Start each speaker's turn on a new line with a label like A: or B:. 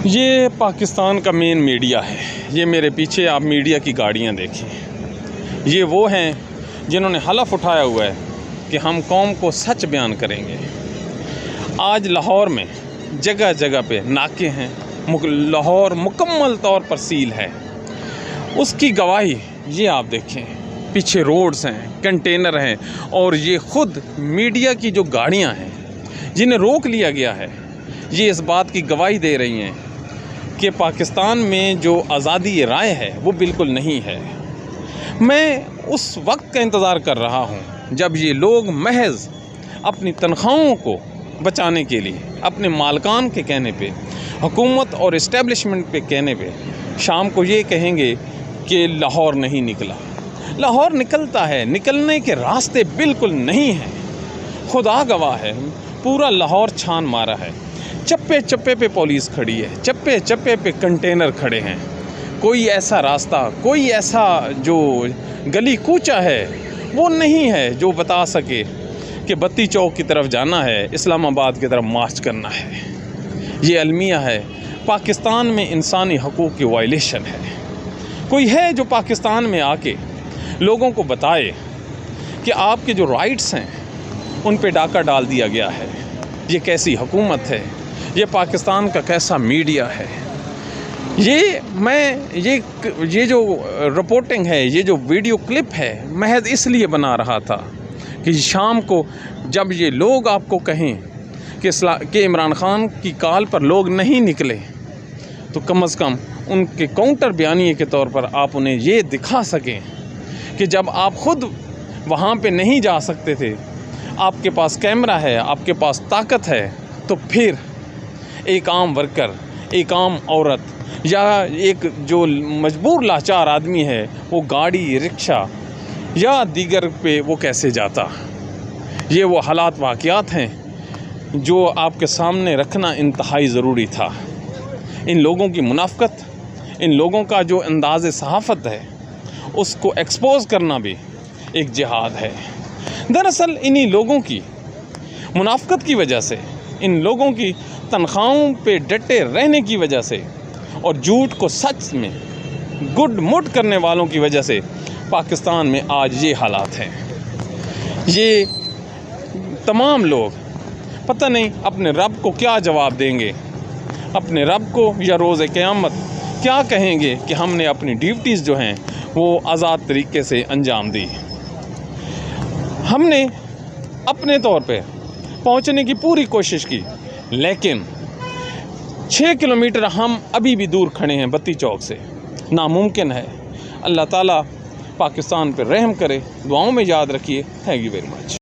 A: ये पाकिस्तान का main media है। ये मेरे पीछे आप मीडिया की गाड़ियाँ देखें। ये वो हैं जिन्होंने हलफ उठाया हुआ है कि हम कौम को सच बयान करेंगे। आज लाहौर में जगह जगह पे नाके हैं, लाहौर मुकम्मल तौर पर सील है। उसकी गवाही ये आप देखें, पीछे रोड्स हैं, कंटेनर हैं, और ये ख़ुद मीडिया की जो गाड़ियाँ हैं जिन्हें रोक लिया गया है, ये इस बात की गवाही दे रही हैं कि पाकिस्तान में जो आज़ादी राय है वो बिल्कुल नहीं है। मैं उस वक्त का इंतज़ार कर रहा हूँ जब ये लोग महज अपनी तनख्वाहों को बचाने के लिए, अपने मालकान के कहने पे, हुकूमत और इस्टेब्लिशमेंट के कहने पे शाम को ये कहेंगे कि लाहौर नहीं निकला। लाहौर निकलता है, निकलने के रास्ते बिल्कुल नहीं हैं। खुदा गवाह है, पूरा लाहौर छान मारा है। चप्पे चप्पे पे पुलिस खड़ी है, चप्पे चप्पे पे कंटेनर खड़े हैं। कोई ऐसा रास्ता, कोई ऐसा जो गली कूचा है वो नहीं है जो बता सके कि बत्ती चौक की तरफ जाना है, इस्लामाबाद की तरफ मार्च करना है। ये अलमिया है, पाकिस्तान में इंसानी हकूक़ की वायलेशन है। कोई है जो पाकिस्तान में आके लोगों को बताए कि आपके जो राइट्स हैं उन पे डाका डाल दिया गया है। ये कैसी हुकूमत है, ये पाकिस्तान का कैसा मीडिया है। ये जो रिपोर्टिंग है, ये जो वीडियो क्लिप है, महज इसलिए बना रहा था कि शाम को जब ये लोग आपको कहें कि इमरान खान की कॉल पर लोग नहीं निकले, तो कम से कम उनके काउंटर बयानिए के तौर पर आप उन्हें ये दिखा सकें कि जब आप ख़ुद वहाँ पे नहीं जा सकते थे, आपके पास कैमरा है, आपके पास ताकत है, तो फिर एक आम वर्कर, एक आम औरत या एक जो मजबूर लाचार आदमी है वो गाड़ी, रिक्शा या दीगर पे वो कैसे जाता। ये वो हालात वाक़यात हैं जो आपके सामने रखना इंतहाई ज़रूरी था। इन लोगों की मुनाफ़क़त, इन लोगों का जो अंदाज़ सहाफ़त है, उसको एक्सपोज़ करना भी एक जिहाद है। दरअसल इन्हीं लोगों की मुनाफ़क़त की वजह से, इन लोगों की तनख्वाहों पे डटे रहने की वजह से और झूठ को सच में गुड मुड करने वालों की वजह से पाकिस्तान में आज ये हालात हैं। ये तमाम लोग पता नहीं अपने रब को क्या जवाब देंगे, अपने रब को या रोज़ क़यामत क्या कहेंगे कि हमने अपनी ड्यूटीज़ जो हैं वो आज़ाद तरीके से अंजाम दी। हमने अपने तौर पे पहुंचने की पूरी कोशिश की, लेकिन 6 किलोमीटर हम अभी भी दूर खड़े हैं बत्ती चौक से। नामुमकिन है। अल्लाह ताला पाकिस्तान पर रहम करे। दुआओं में याद रखिए। Thank you very much.